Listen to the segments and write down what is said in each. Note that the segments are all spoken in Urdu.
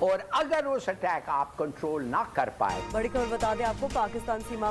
اور اگر اس اٹیک آپ کنٹرول نہ کر پائے. بڑی خبر بتا دیں آپ کو، پاکستان سیما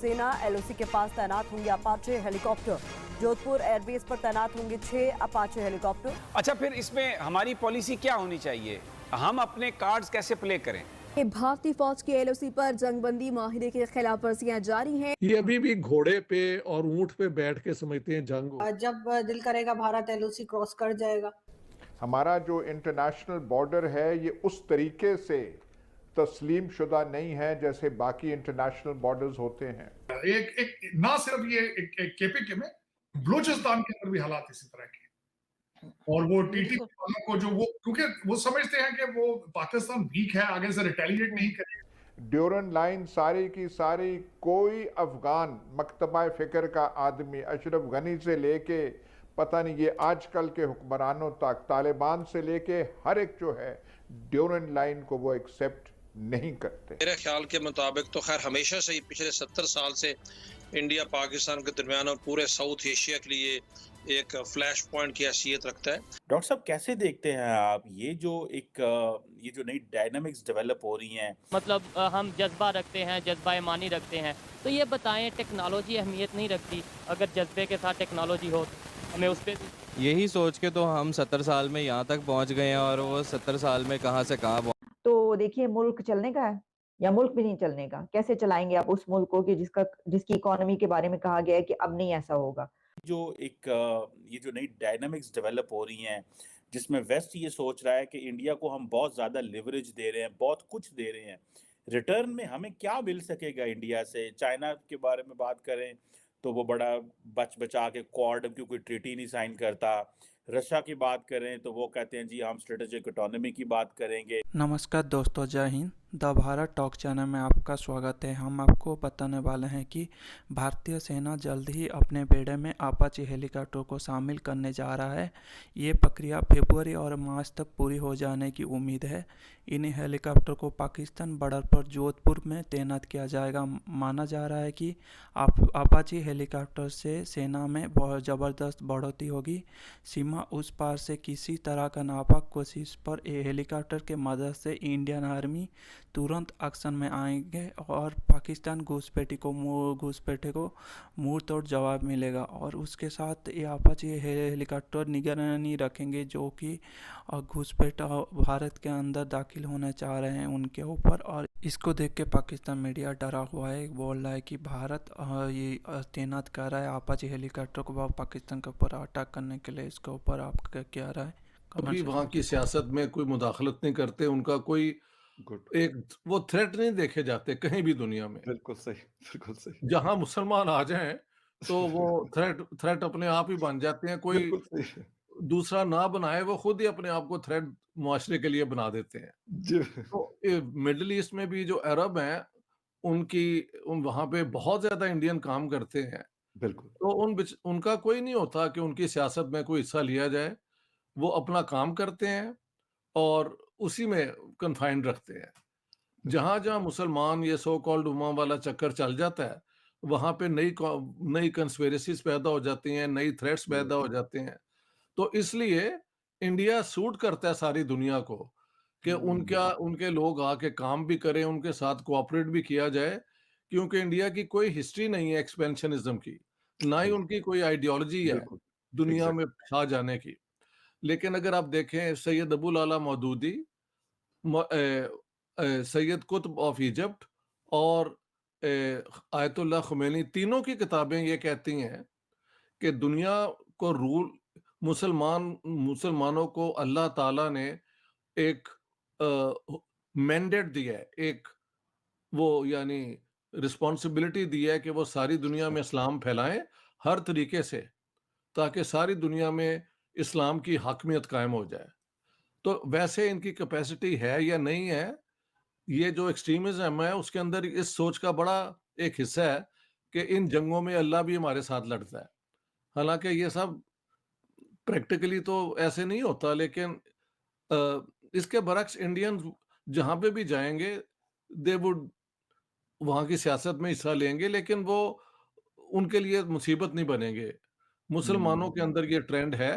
سینا۔ ایل او سی کے پاس تعینات ہوں گے اپاچے ہیلی کاپٹر۔ جودھپور ایئر بیس پر تعینات ہوں گے 6 اپاچے ہیلی کاپٹر۔ اچھا، پھر اس میں ہماری پالیسی کیا ہونی چاہیے؟ ہم اپنے کارڈز کیسے پلے کریں؟ بھارتی فوج کی ایل او سی پر جنگ بندی معاہدے کی خلاف ورزیاں جاری ہیں۔ یہ ابھی بھی گھوڑے پہ اور اونٹ پہ بیٹھ کے سمجھتے ہیں جنگ ہو۔ جب دل کرے گا بھارت ایل او سی کراس کر جائے گا۔ ہمارا جو انٹرنیشنل بارڈر ہے یہ اس طریقے سے تسلیم شدہ نہیں ہے جیسے باقی انٹرنیشنل بارڈرز ہوتے ہیں۔ ایک نہ صرف یہ ایک کے پی کے میں، بلوچستان کے اندر بھی حالات اسی طرح کے، اور وہ ٹی ٹی والوں کو جو وہ کیونکہ وہ سمجھتے ہیں کہ وہ پاکستان ویک ہے، آگے سے ریٹیلیٹ نہیں کرے۔ ڈیورن لائن ساری کی ساری کوئی افغان مکتبہ فکر کا آدمی اشرف غنی سے لے کے پتہ نہیں یہ آج کل کے حکمرانوں تک، طالبان سے لے کے ہر ایک جو ہے ڈیورن لائن کو وہ ایکسیپٹ نہیں کرتے۔ میرے خیال کے مطابق تو خیر ہمیشہ سے ہی پچھلے 70 سال سے انڈیا پاکستان کے درمیان اور پورے ساؤتھ ایشیا کے لیے ایک فلیش پوائنٹ کی حیثیت رکھتا ہے۔ ڈاکٹر صاحب کیسے دیکھتے ہیں آپ یہ جو نئی ڈائنامکس ڈیولپ ہو رہی ہیں؟ مطلب ہم جذبہ رکھتے ہیں، جذبہ ایمانی رکھتے ہیں، تو یہ بتائیں ٹیکنالوجی اہمیت نہیں رکھتی؟ اگر جذبے کے ساتھ ٹیکنالوجی ہو تو ہمیں اس پہ یہی سوچ کے تو ہم 70 سال میں یہاں تک پہنچ گئے ہیں، اور وہ 70 سال میں کہاں سے کہاں پہنچ۔ تو دیکھیے ملک چلنے کا ہے یا ملک بھی نہیں چلنے کا؟ کیسے چلائیں گے آپ اس ملک کو کہ جس کی اکانومی کے بارے میں کہا گیا ہے کہ اب نہیں ایسا ہوگا؟ یہ جو نئی ڈائنامکس ڈیولپ ہو رہی ہیں جس میں ویسٹ یہ سوچ رہا ہے کہ انڈیا کو ہم بہت زیادہ لیوریج دے رہے ہیں، بہت کچھ دے رہے ہیں، ریٹرن میں ہمیں کیا مل سکے گا انڈیا سے؟ چائنا کے بارے میں بات کریں تو وہ بڑا بچا کے کوڈ کی کوئی ٹریٹی نہیں سائن کرتا، رشیا کی بات کریں تو وہ کہتے ہیں جی ہم اسٹریٹجک اٹانومی کی بات کریں گے۔ نمسکار دوستو، جے ہند۔ دا بھارت ٹاک چینل میں آپ کا سواگت ہے۔ ہم آپ کو بتانے والے ہیں کہ بھارتیہ سینا جلد ہی اپنے بیڑے میں آپاچی ہیلی کاپٹر کو شامل کرنے جا رہا ہے۔ یہ پرکریا فروری اور مارچ تک پوری ہو جانے کی امید ہے۔ انہیں ہیلی کاپٹر کو پاکستان بارڈر پر جودھ پور میں تعینات کیا جائے گا۔ مانا جا رہا ہے کہ آپاچی ہیلی کاپٹر سے سینا میں بہت زبردست بڑھوتری ہوگی۔ سیما اس پار سے کسی طرح کا ناپاک کوشش پر ہیلی کاپٹر کے مدد سے انڈین آرمی ترنت ایکشن میں آئیں گے اور پاکستان گھسپیٹی کو منہ توڑ جواب ملے گا، اور اس کے ساتھ یہ آپاچی ہیلی کاپٹر نگرانی رکھیں گے جو کہ گھسپیٹ بھارت کے اندر داخل ہونے چاہ رہے ہیں ان کے اوپر۔ اور اس کو دیکھ کے پاکستان میڈیا ڈرا ہوا ہے، بول رہا ہے کہ بھارت یہ تعینات کر رہا ہے آپاچی ہیلی کاپٹر کو پاکستان کے اوپر اٹیک کرنے کے لیے۔ اس کے اوپر آپ کا کیا رائے؟ ابھی وہاں کی سیاست میں کوئی مداخلت نہیں کرتے، ان کا کوئی وہ تھریٹ نہیں دیکھے جاتے کہیں بھی دنیا میں۔ بالکل صحیح، بالکل صحیح۔ جہاں مسلمان آ جائیں تو وہ تھریٹ اپنے آپ ہی بن جاتے ہیں، کوئی دوسرا نہ بنائے وہ خود ہی اپنے آپ کو تھریٹ معاشرے کے لیے بنا دیتے ہیں۔ تو مڈل ایسٹ میں بھی جو عرب ہیں وہاں پہ بہت زیادہ انڈین کام کرتے ہیں، بالکل، تو ان کا کوئی نہیں ہوتا کہ ان کی سیاست میں کوئی حصہ لیا جائے۔ وہ اپنا کام کرتے ہیں اور اسی میں کنفائنڈ رکھتے ہیں۔ جہاں جہاں مسلمان یہ سو کالڈ امام والا چکر چل جاتا ہے، وہاں پہ نئی کنسپیریسیز پیدا ہو جاتی ہیں، نئی تھریٹس پیدا ہو جاتے ہیں۔ تو اس لیے انڈیا سوٹ کرتا ہے ساری دنیا کو کہ ان کے لوگ آ کے کام بھی کریں، ان کے ساتھ کوآپریٹ بھی کیا جائے، کیونکہ انڈیا کی کوئی ہسٹری نہیں ہے ایکسپینشنزم کی، نہ ہی ان کی کوئی آئیڈیالوجی ہے دنیا میں چھا جانے کی۔ لیکن اگر آپ دیکھیں سید ابو العلا مودودی، سید قطب آف ایجپٹ اور آیت اللہ خمینی، تینوں کی کتابیں یہ کہتی ہیں کہ دنیا کو مسلمانوں کو اللہ تعالیٰ نے ایک مینڈیٹ دیا ہے، ایک وہ یعنی رسپانسبلٹی دی ہے کہ وہ ساری دنیا میں اسلام پھیلائیں ہر طریقے سے، تاکہ ساری دنیا میں اسلام کی حاکمیت قائم ہو جائے۔ تو ویسے ان کی کیپیسٹی ہے یا نہیں ہے، یہ جو ایکسٹریمزم ہے اس کے اندر اس سوچ کا بڑا ایک حصہ ہے کہ ان جنگوں میں اللہ بھی ہمارے ساتھ لڑتا ہے۔ حالانکہ یہ سب پریکٹیکلی تو ایسے نہیں ہوتا، لیکن اس کے برعکس انڈین جہاں پہ بھی جائیں گے وہاں کی سیاست میں حصہ لیں گے، لیکن وہ ان کے لیے مصیبت نہیں بنیں گے۔ مسلمانوں کے اندر یہ ٹرینڈ ہے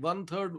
1/3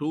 2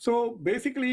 So basically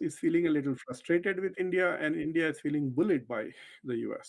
is feeling a little frustrated with India and India is feeling bullied by the US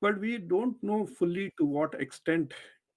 But we don't know fully to what extent